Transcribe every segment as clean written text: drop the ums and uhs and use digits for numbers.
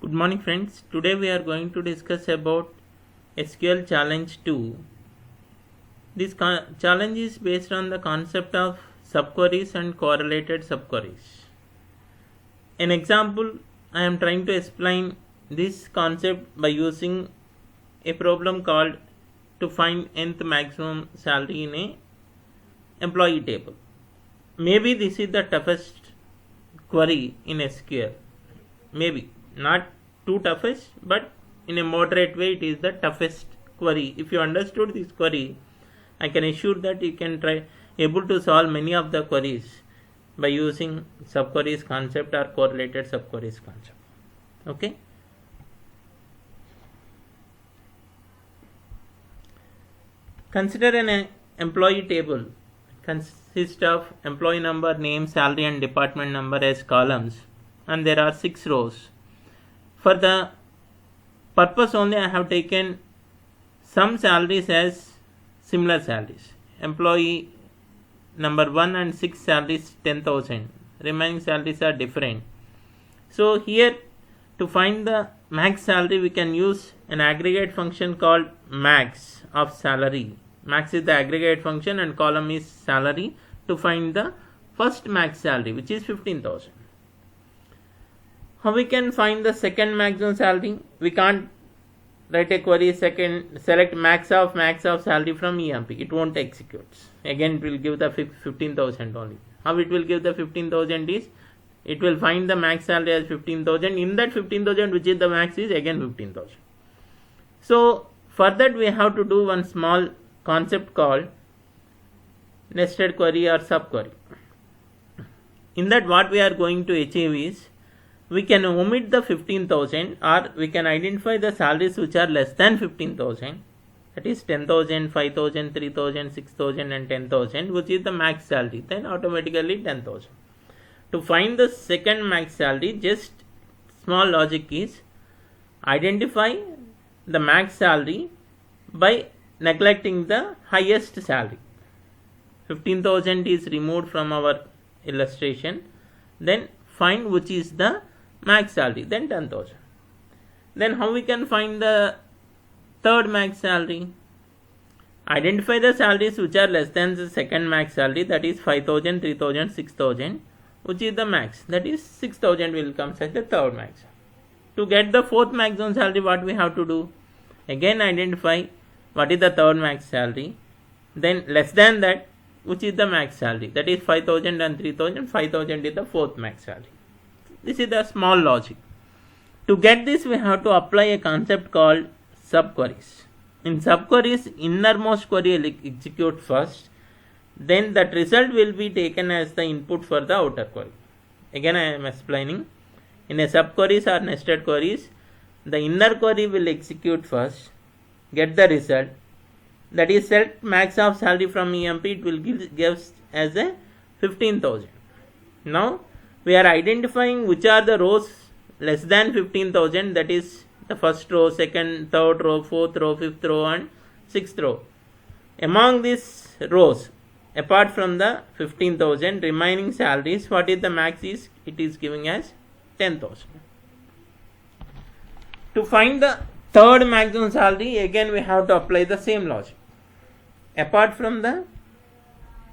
Good morning friends. Today we are going to discuss about SQL Challenge 2. This challenge is based on the concept of subqueries and correlated subqueries. An example, I am trying to explain this concept by using a problem called to find nth maximum salary in a employee table. Maybe this is the toughest query in SQL. Maybe not too toughest, but in a moderate way it is the toughest query. If you understood this query, I can assure that you can try able to solve many of the queries by using subqueries concept or correlated subqueries concept. Okay. Consider an employee table consists of employee number, name, salary and department number as columns, and there are 6 rows. For the purpose only, I have taken some salaries as similar salaries. Employee number 1 and 6 salaries 10,000. Remaining salaries are different. So here to find the max salary, we can use an aggregate function called max of salary. Max is the aggregate function and column is salary to find the first max salary, which is 15,000. How we can find the second maximum salary? We can't write a query select max of salary from EMP. It won't execute. Again, it will give the 15,000 only. How it will give the 15,000 is, it will find the max salary as 15,000. In that 15,000, which is the max, is again 15,000. So for that we have to do one small concept called nested query or subquery. In that, what we are going to achieve is, we can omit the 15,000 or we can identify the salaries which are less than 15,000, that is 10,000, 5,000, 3,000, 6,000 and 10,000, which is the max salary, then automatically 10,000. To find the second max salary, just small logic is identify the max salary by neglecting the highest salary. 15,000 is removed from our illustration, then find which is the max salary, then 10,000. Then how we can find the third max salary? Identify the salaries which are less than the second max salary, that is 5,000, 3,000, 6,000, which is the max, that is 6,000 will come as the third max. To get the fourth maximum salary, what we have to do? Again identify what is the third max salary, then less than that, which is the max salary, that is 5,000 and 3,000, 5,000 is the fourth max salary. This is the small logic. To get this, we have to apply a concept called subqueries. In subqueries, innermost query will execute first, then that result will be taken as the input for the outer query. Again, I am explaining. In a subqueries or nested queries, the inner query will execute first, get the result, that is select max of salary from EMP, it will give as a 15,000. Now we are identifying which are the rows less than 15,000, that is the first row, second, third row, fourth row, fifth row and sixth row. Among these rows, apart from the 15,000 remaining salaries, what is the max is? It is giving as 10,000. To find the third maximum salary, again we have to apply the same logic. Apart from the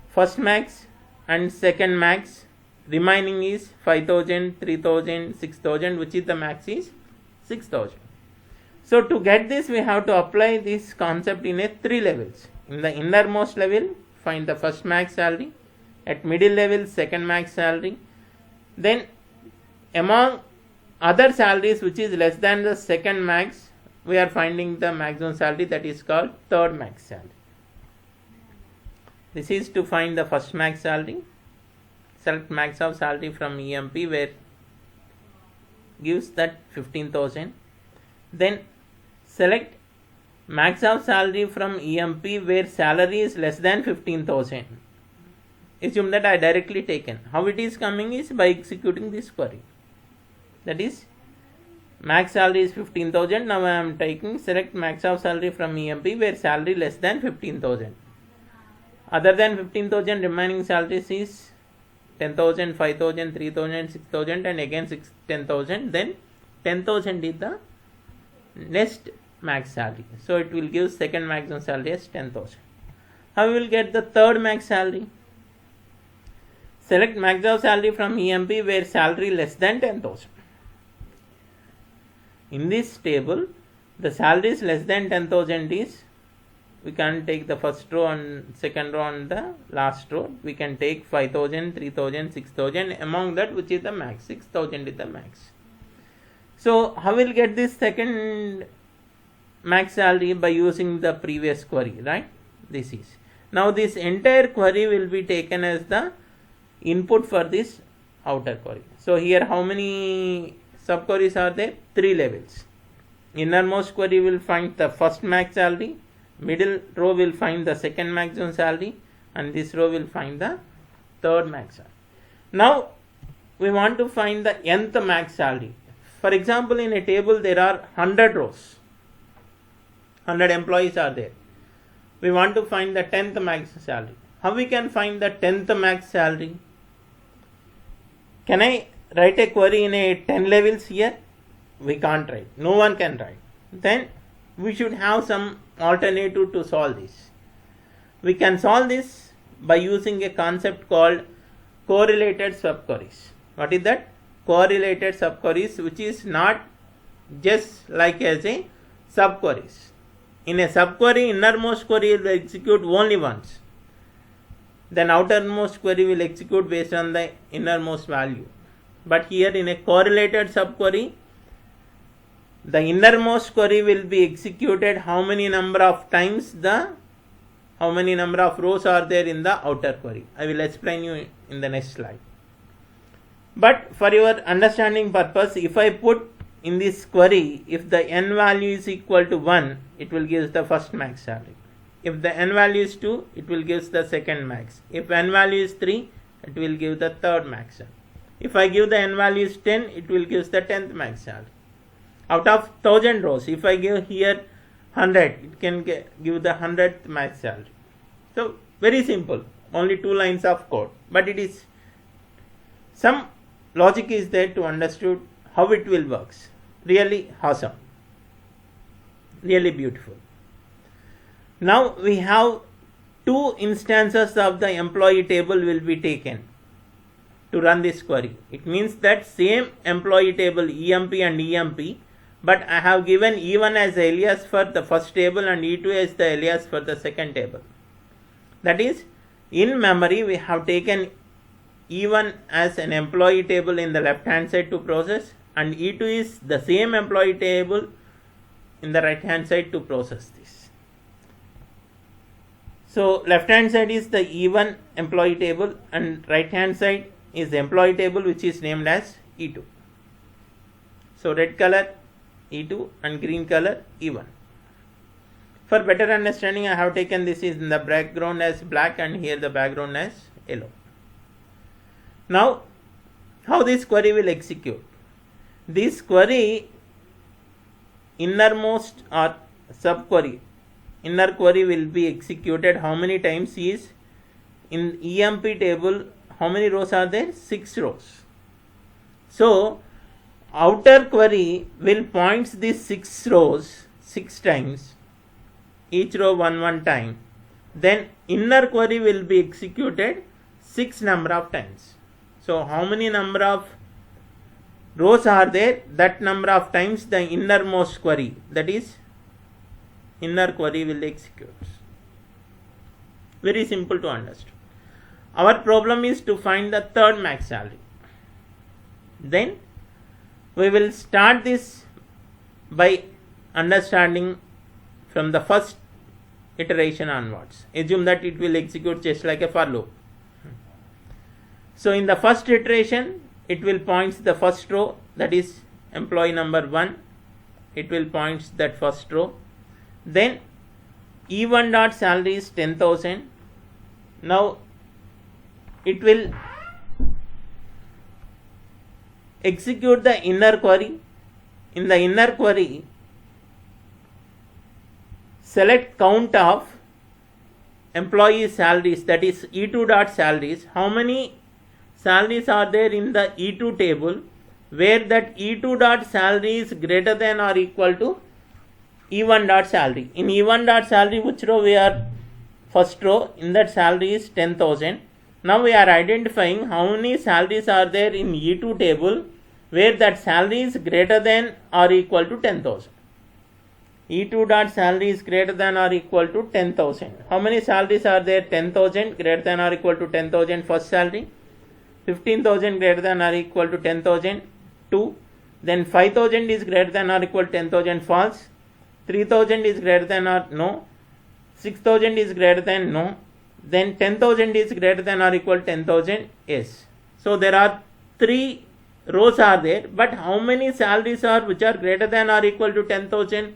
first max and second max, remaining is 5,000, 3,000, 6,000, which is the max is 6,000. So to get this, we have to apply this concept in a 3 levels. In the innermost level, find the first max salary. At middle level, second max salary. Then among other salaries which is less than the second max, we are finding the maximum salary, that is called third max salary. This is to find the first max salary. Select max of salary from EMP where gives that 15,000. Then select max of salary from EMP where salary is less than 15,000. Assume that I directly taken. How it is coming is by executing this query. That is max salary is 15,000. Now I am taking select max of salary from EMP where salary less than 15,000. Other than 15,000 remaining salaries is 10,000, 5,000, 3,000, 6,000 and again 10,000. Then 10,000 is the next max salary. So it will give second maximum salary as 10,000. How we will get the third max salary? Select maximum salary from EMP where salary less than 10,000. In this table, the salary is less than 10,000 is, we can take the first row and second row and the last row. We can take 5,000, 3,000, 6,000. Among that, which is the max? 6,000 is the max. So how will get this second max salary? By using the previous query, right? This is. Now this entire query will be taken as the input for this outer query. So here how many subqueries are there? 3 levels. Innermost query will find the first max salary, middle row will find the second maximum salary, and this row will find the third max salary. Now we want to find the nth max salary. For example, in a table there are 100 rows, 100 employees are there. We want to find the 10th max salary. How we can find the 10th max salary? Can I write a query in a 10 levels here? We can't write. No one can write. Then we should have some alternative to solve this. We can solve this by using a concept called correlated subqueries. What is that? Correlated subqueries, which is not just like as a subqueries. In a subquery, innermost query will execute only once. Then outermost query will execute based on the innermost value. But here in a correlated subquery, the innermost query will be executed how many number of times how many number of rows are there in the outer query. I will explain you in the next slide. But for your understanding purpose, if I put in this query, if the n value is equal to 1, it will give the first max salary. If the n value is 2, it will give the second max. If n value is 3, it will give the third max salary. If I give the n value is 10, it will give the 10th max salary. Out of 1000 rows, if I give here 100, it can give the 100th max salary. So very simple, only 2 lines of code, but it is some logic is there to understand how it will works. Really awesome, really beautiful. Now we have 2 instances of the employee table will be taken to run this query. It means that same employee table EMP and EMP, but I have given E1 as alias for the first table and E2 as the alias for the second table. That is, in memory we have taken E1 as an employee table in the left hand side to process, and E2 is the same employee table in the right hand side to process this. So left hand side is the E1 employee table and right hand side is the employee table which is named as E2. So red color E2 and green color E1. For better understanding, I have taken this is in the background as black and here the background as yellow. Now how this query will execute? This query innermost or subquery, inner query will be executed how many times is in EMP table. How many rows are there? 6 rows. So outer query will points these 6 rows 6 times, each row 1 time. Then inner query will be executed 6 number of times. So how many number of rows are there? That number of times the innermost query, that is inner query, will execute. Very simple to understand. Our problem is to find the third max salary. Then we will start this by understanding from the first iteration onwards. Assume that it will execute just like a for loop. So in the first iteration, it will points the first row, that is employee number 1. It will points that first row. Then E1 dot salary is 10,000. Now it will execute the inner query. In the inner query, select count of employee salaries, that is E2 dot salaries. How many salaries are there in the E2 table? where that E2 dot salary is greater than or equal to E1 dot salary. In E1 dot salary, which row we are? First row, in that salary is 10,000. Now we are identifying how many salaries are there in E2 table where that salary is greater than or equal to 10,000. E2 dot salary is greater than or equal to 10,000. How many salaries are there? 10,000 greater than or equal to 10,000 first salary. 15,000 greater than or equal to 10,000 2. Then 5,000 is greater than or equal to 10,000 false. 3,000 is greater than or no. 6,000 is greater than no. Then 10,000 is greater than or equal to 10,000 yes. So there are 3 rows are there, but how many salaries are which are greater than or equal to 10,000?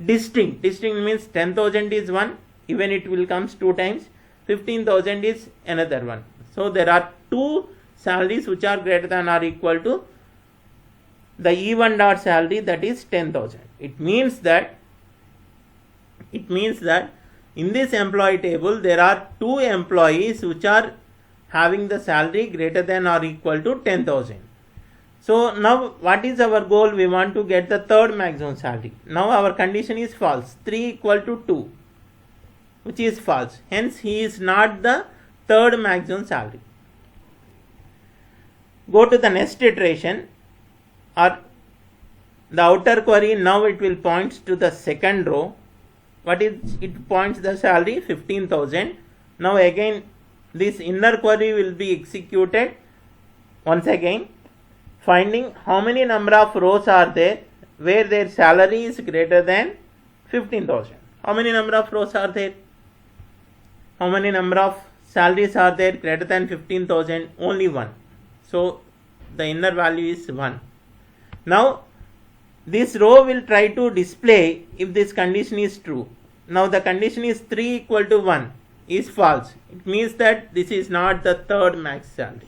Distinct. Distinct means 10,000 is one, even it will comes 2 times. 15,000 is another one. So there are 2 salaries which are greater than or equal to the E1 dot salary, that is 10,000. It means that in this employee table there are 2 employees which are having the salary greater than or equal to 10,000. So now what is our goal? We want to get the third maximum salary. Now our condition is false. 3 equal to 2, which is false. Hence he is not the third maximum salary. Go to the next iteration, or the outer query. Now it will point to the second row. What is it? Points the salary 15,000. Now again this inner query will be executed once again, finding how many number of rows are there where their salary is greater than 15,000. How many number of rows are there? How many number of salaries are there greater than 15,000? Only one. So the inner value is 1. Now this row will try to display if this condition is true. Now the condition is 3 equal to 1 is false. It means that this is not the third max salary.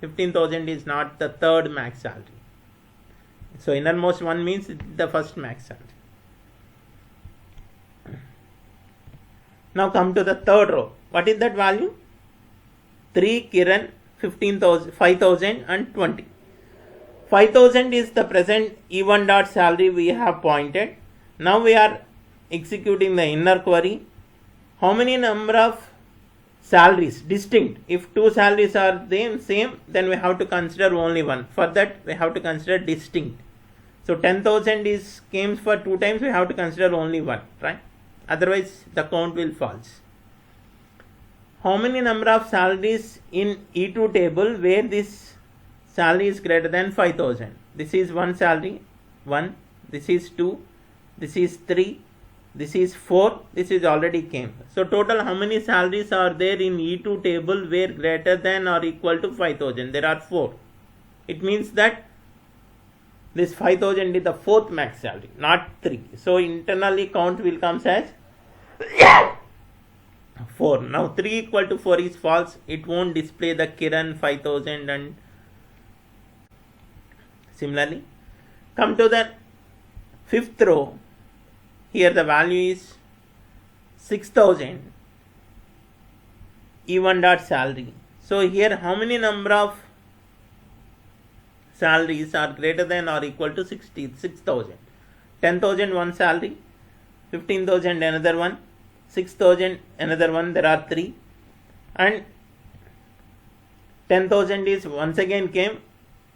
15,000 is not the third max salary. So innermost one means the first max salary. Now come to the third row. What is that value? 3 Kiran, 15,000, 5,000 and 20. 5,000 is the present E1 dot salary we have pointed. Now we are executing the inner query. How many number of salaries distinct? If 2 salaries are same, then we have to consider only one. For that we have to consider distinct. So 10,000 is came for 2 times, we have to consider only one, right? Otherwise the count will false. How many number of salaries in E2 table where this salary is greater than 5,000? This is one salary, 1. This is 2. This is 3. This is 4. This is already came. So total how many salaries are there in E2 table where greater than or equal to 5,000? There are 4. It means that this 5,000 is the 4th max salary, not 3. So internally count will comes as 4. Now 3 equal to 4 is false. It won't display the Kiran 5,000 and similarly. Come to the 5th row. Here the value is 6,000 E1 dot salary. So here how many number of salaries are greater than or equal to 6,000? 10,000 one salary, 15,000 another one, 6,000 another one. There are 3, and 10,000 is once again came.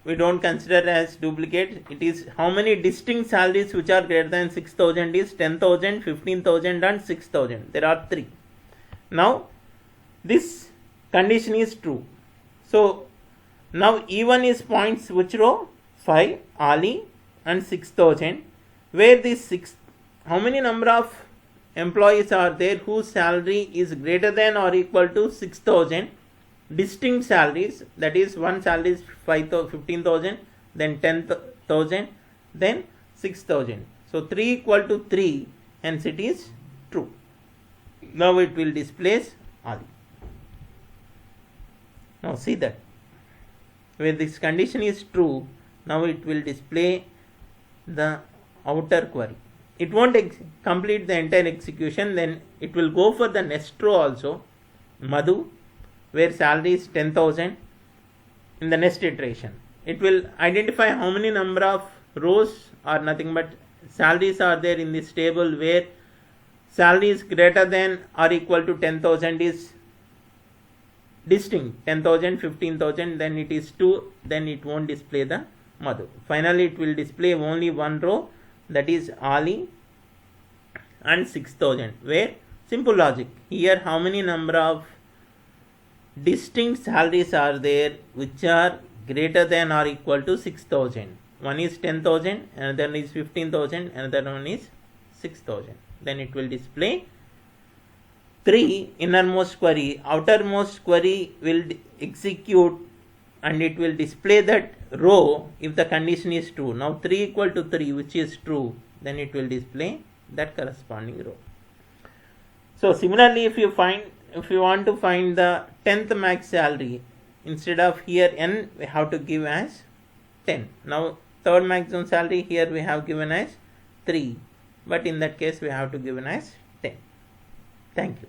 We don't consider as duplicate. It is how many distinct salaries which are greater than 6,000 is 10,000, 15,000 and 6,000. There are 3. Now this condition is true. So now E1 is points which row? 5, Ali and 6,000. Where this 6, how many number of employees are there whose salary is greater than or equal to 6,000? Distinct salaries, that is one salary is 15,000, then 10,000, then 6,000. So 3 equal to 3, hence it is true. Now it will displace Ali. Now see that where this condition is true, now it will display the outer query. It won't complete the entire execution, then it will go for the next row also, Madhu, where salary is 10,000 in the next iteration. it will identify how many number of rows or nothing but salaries are there in this table, where salary is greater than or equal to 10,000 is distinct. 10,000, 15,000, then it is 2, then it won't display the Madhu. Finally, it will display only one row, that is Ali and 6,000, where simple logic. Here how many number of distinct salaries are there which are greater than or equal to 6,000. One is 10,000, another is 15,000, another one is 6,000. Then it will display 3 innermost query. Outermost query will execute and it will display that row if the condition is true. Now 3 equal to 3, which is true, then it will display that corresponding row. So similarly, if you want to find the 10th max salary, instead of here n, we have to give as 10. Now third maximum salary, here we have given as 3, but in that case we have to given as 10. Thank you.